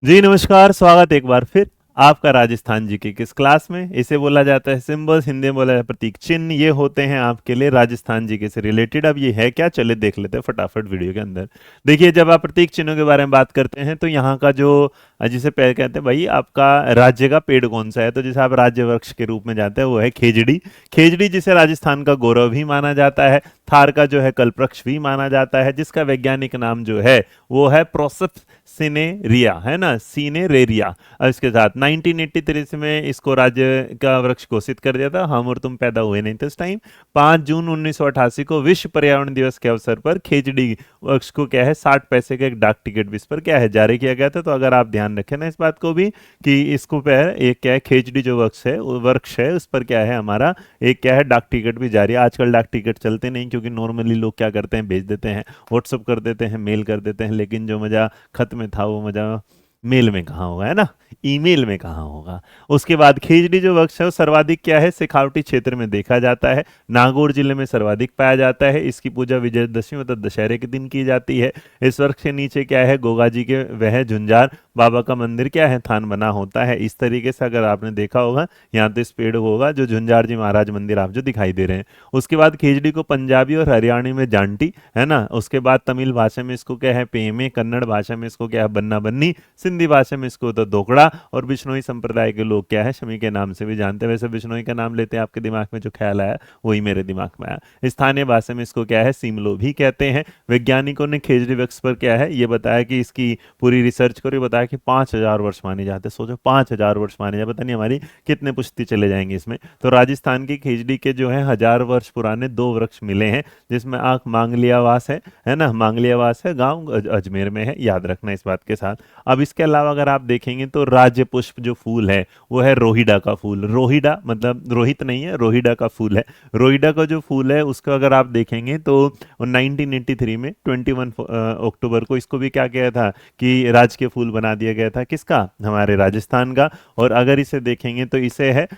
जी नमस्कार, स्वागत एक बार फिर आपका राजस्थान जी के किस क्लास में। इसे बोला जाता है सिंबल्स, हिंदी में बोला जाता है प्रतीक चिन्ह। ये होते हैं आपके लिए राजस्थान जी के से रिलेटेड। अब ये है क्या, चले देख लेते हैं फटाफट वीडियो के अंदर। देखिए, जब आप प्रतीक चिन्हों के बारे में बात करते हैं तो यहाँ का जो जिसे पहले कहते हैं भाई आपका राज्य का पेड़ कौन सा है, तो जिसे आप राज्य वृक्ष के रूप में जानते हैं वो है खेजड़ी। खेजड़ी जिसे राजस्थान का गौरव भी माना जाता है। थार का जो है कल्पवृक्ष भी माना जाता है, जिसका वैज्ञानिक नाम जो है वो है प्रोसप सिनेरिया, है ना, सीनेरेरिया। और इसके साथ 1983 से में इसको राज्य का वृक्ष घोषित कर दिया था। हम और तुम पैदा हुए नहीं थे उस टाइम। 5 जून 1988 को विश्व पर्यावरण दिवस के अवसर पर खेजड़ी वृक्ष को क्या है 60 पैसे का एक डाक टिकट भी इस पर क्या है जारी किया गया था। तो अगर आप ध्यान रखें ना इस बात को भी कि इसको पे एक क्या है खेजड़ी जो वृक्ष है, वो वृक्ष है, उस पर क्या है हमारा एक क्या है डाक टिकट भी जारी है। आजकल डाक टिकट चलते नहीं, क्योंकि नॉर्मली लोग क्या करते हैं भेज देते हैं, व्हाट्सअप कर देते हैं, मेल कर देते हैं। लेकिन जो मजा खत में था वो मजा मेल में कहाँ होगा, है ना, ईमेल में कहाँ होगा। उसके बाद खेजड़ी जो वृक्ष है वो सर्वाधिक क्या है शेखावटी क्षेत्र में देखा जाता है। नागौर जिले में सर्वाधिक पाया जाता है। इसकी पूजा विजयदशमी मतलब दशहरे के दिन की जाती है। इस वृक्ष के नीचे क्या है गोगा जी के वह झुंझार बाबा का मंदिर क्या है थान बना होता है। इस तरीके से अगर आपने देखा होगा यहाँ तो इस पेड़ को होगा जो झुंझार जी महाराज मंदिर आप जो दिखाई दे रहे हैं। उसके बाद खेजड़ी को पंजाबी और हरियाणी में जांटी, है ना। उसके बाद तमिल भाषा में इसको क्या है पेमे, कन्नड़ भाषा में इसको क्या है बन्ना बन्नी, सिंधी भाषा में इसको तो दोकड़ा, और बिश्नोई संप्रदाय के लोग क्या है शमी के नाम से भी जानते हैं। वैसे बिश्नोई का नाम लेते हैं आपके दिमाग में जो ख्याल आया वही मेरे दिमाग में आया। स्थानीय भाषा में इसको क्या है सीमलो भी कहते हैं। वैज्ञानिकों ने खेजड़ी वृक्ष पर क्या है ये बताया कि इसकी पूरी रिसर्च करी, बताया कि 5,000 वर्ष माने जाते हैं। सोचो 5,000 वर्ष माने जाते, पता नहीं हमारी कितने पुश्ती चले जाएंगे इसमें। तो राजस्थान की खेजड़ी के जो है 1000 वर्ष पुराने 2 वृक्ष मिले हैं, जिसमें आंख मांगलियावास है ना, मांगलियावास है गांव अजमेर में है, याद रखना इस बात के साथ। अब इसके अलावा अगर आप देखेंगे तो राज्य पुष्प जो फूल है वो है रोहिडा का फूल। रोहिडा मतलब रोहित नहीं है, रोहिडा का फूल है। रोहिडा का जो फूल है उसका अगर आप देखेंगे तो 1983 में 21 अक्टूबर को इसको भी क्या किया था कि राजकीय फूल बना दिया गया था, किसका, हमारे राजस्थान का। और अगर इसे देखेंगे तो इसे है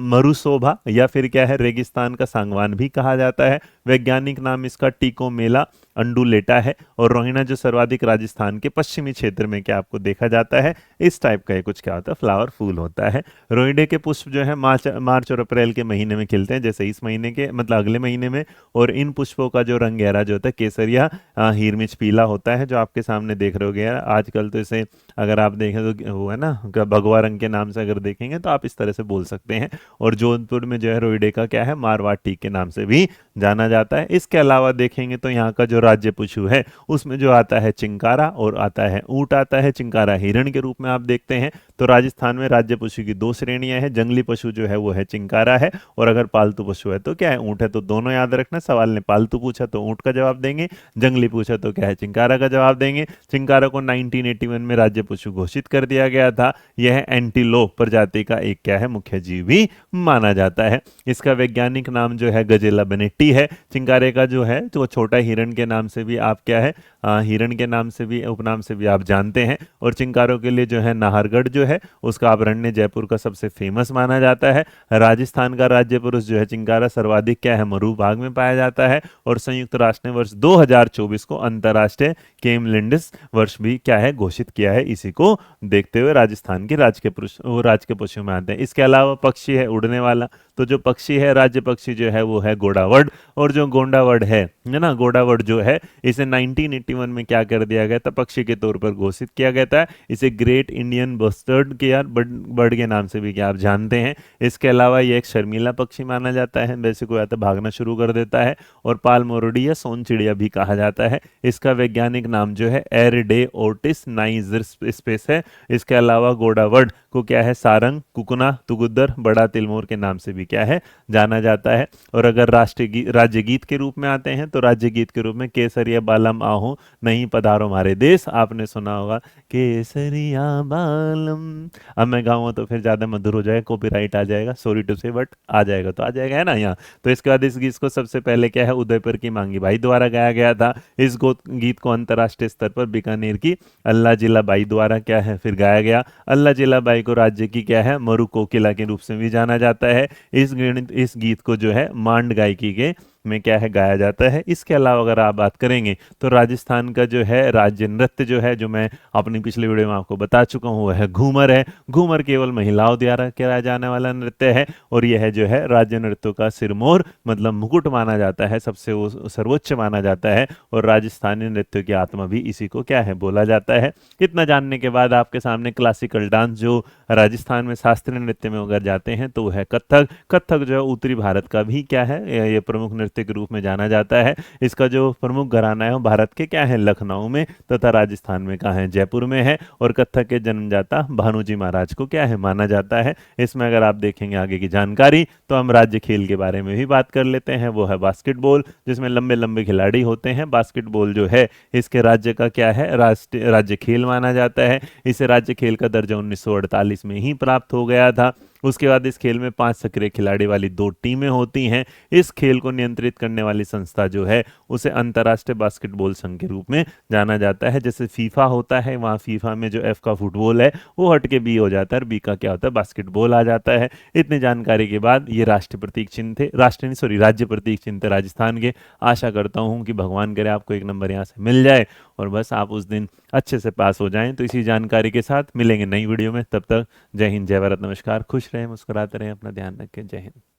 मरुशोभा या फिर क्या है रेगिस्तान का सांगवान भी कहा जाता है। वैज्ञानिक नाम इसका टीकोमेला अंडुलेटा है। और रोहिणा जो सर्वाधिक राजस्थान के पश्चिमी क्षेत्र में क्या आपको देखा जाता है, इस टाइप का ये कुछ क्या होता है फ्लावर फूल होता है। रोहिडे के पुष्प जो है मार्च और अप्रैल के महीने में खिलते हैं, जैसे इस महीने के मतलब अगले महीने में। और इन पुष्पों का जो रंग गहरा जो होता है केसरिया हीरमिच पीला होता है, जो आपके सामने देख रहे हो। आजकल तो इसे अगर आप देखें तो वो है ना भगवा रंग के नाम से अगर देखेंगे तो आप इस तरह से बोल सकते हैं। और जोधपुर में जो है रोहिडे का क्या है मारवाड़ी के नाम से भी जाना जाता है। इसके अलावा देखेंगे तो यहाँ का जो राज्य पशु है उसमें जो आता है चिंकारा और आता है ऊंट आता है। चिंकारा हिरण के रूप में आप देखते हैं। तो राजस्थान में राज्य पशु की 2 श्रेणियां हैं। जंगली पशु जो है वो है चिंकारा है, और अगर पालतू पशु है तो क्या है ऊंट है। तो दोनों याद रखना, सवाल ने पालतू पूछा तो ऊंट का जवाब देंगे, जंगली पूछा तो क्या है चिंकारा का जवाब देंगे। चिंकारा को 1981 में राज्य पशु घोषित कर दिया गया था। यह एंटीलोप प्रजाति का एक क्या है मुख्य जीव भी माना जाता है। इसका वैज्ञानिक नाम जो है गजेला बेनेट्टी है। चिंकारे का जो है तो छोटा हिरण के नाम से भी आप क्या है हिरण के नाम से भी उपनाम से भी आप जानते हैं। और चिंकारों के लिए जो है नाहरगढ़ जो है उसका अभयारण्य जयपुर का सबसे फेमस माना जाता है। राजस्थान का राज्य पुरुष जो है चिंकारा सर्वाधिक क्या है मरू भाग में पाया जाता है। और संयुक्त राष्ट्र ने वर्ष 2024 को अंतर्राष्ट्रीय केम लिंडस वर्ष भी क्या है घोषित किया है। इसी को देखते हुए राजस्थान के राज्य के पुरुष वो राज्य के पशु में आते हैं। इसके अलावा पक्षी है उड़ने वाला, तो जो पक्षी है राज्य पक्षी जो है वो है गोडावर्ड। और जो गोंडावर्ड है ना, गोडावर्ड जो है इसे 1981 में क्या कर दिया गया था पक्षी के तौर पर घोषित किया गया था। इसे ग्रेट इंडियन बस्टर्ड के यार बर्ड के नाम से भी क्या आप जानते हैं। इसके अलावा ये एक शर्मीला पक्षी माना जाता है, वैसे कोई आता भागना शुरू कर देता है। और पाल मोरडी या सोन चिड़िया भी कहा जाता है। इसका वैज्ञानिक नाम जो है एरडे ओटिस नाइजर स्पेस है। इसके अलावा गोडावर्ड को क्या है सारंग, कुकुना, तुगुदर, बड़ा तिलमोर के नाम से भी क्या है जाना जाता है। और अगर राष्ट्रीय राज्य गीत के रूप में आते हैं तो राज्य गीत के रूप में केसरिया बालम आहू नहीं पधारो हमारे देश, आपने सुना होगा केसरिया बालम। अब मैं गाऊंगा तो फिर ज्यादा मधुर हो जाएगा, कॉपीराइट आ जाएगा, सॉरी टू से, बट आ जाएगा तो आ जाएगा, है ना यहाँ। तो इसके बाद इस गीत को सबसे पहले क्या है उदयपुर की मांगी भाई द्वारा गाया गया था। इस गीत को अंतर्राष्ट्रीय स्तर पर बीकानेर की अल्लाह जिला बाई द्वारा क्या है फिर गाया गया। अल्लाह जिला बाई को राज्य की क्या है मरु कोकिला के रूप से भी जाना जाता है। इस गीत को जो है मांड गायकी के में क्या है गाया जाता है। इसके अलावा अगर आप बात करेंगे तो राजस्थान का जो है राज्य नृत्य जो है, जो मैं अपनी पिछले वीडियो में आपको बता चुका हूँ, वह है घूमर है। घूमर केवल महिलाओं द्वारा किया जाने वाला नृत्य है और यह है जो है राज्य नृत्यों का सिरमौर मतलब मुकुट माना जाता है, सबसे वो सर्वोच्च माना जाता है और राजस्थानी नृत्यों की आत्मा भी इसी को क्या है बोला जाता है। इतना जानने के बाद आपके सामने क्लासिकल डांस जो राजस्थान में शास्त्रीय नृत्य में अगर जाते हैं तो वह है कथक। कथक जो है उत्तरी भारत का भी क्या है ये प्रमुख नृत्य के रूप में जाना जाता है। इसका जो प्रमुख घराना है वो भारत के क्या है लखनऊ में तथा राजस्थान में कहाँ है जयपुर में है और कथक के जन्मदाता भानुजी महाराज को क्या है माना जाता है। इसमें अगर आप देखेंगे आगे की जानकारी तो हम राज्य खेल के बारे में भी बात कर लेते हैं, वो है बास्केटबॉल, जिसमें लंबे लंबे खिलाड़ी होते हैं। बास्केटबॉल जो है इसके राज्य का क्या है राष्ट्रीय राज्य खेल माना जाता है। इसे राज्य खेल का दर्जा 1948 में ही प्राप्त हो गया था। उसके बाद इस खेल में 5 सक्रिय खिलाड़ी वाली 2 टीमें होती हैं। इस खेल को नियंत्रित करने वाली संस्था जो है उसे अंतर्राष्ट्रीय बास्केटबॉल संघ के रूप में जाना जाता है। जैसे फीफा होता है, वहाँ फीफा में जो एफ का फुटबॉल है वो हट के बी हो जाता है और बी का क्या होता है बास्केटबॉल आ जाता है। इतनी जानकारी के बाद ये राष्ट्रीय प्रतीक चिन्ह थे, राष्ट्रीय नहीं सॉरी राज्य प्रतीक चिन्ह थे राजस्थान के। आशा करता हूँ कि भगवान करे आपको 1 नंबर यहाँ से मिल जाए और बस आप उस दिन अच्छे से पास हो जाएं। तो इसी जानकारी के साथ मिलेंगे नई वीडियो में, तब तक जय हिंद, जय भारत, नमस्कार, खुश रहें, मुस्कुराते रहें, अपना ध्यान रखें, जय हिंद।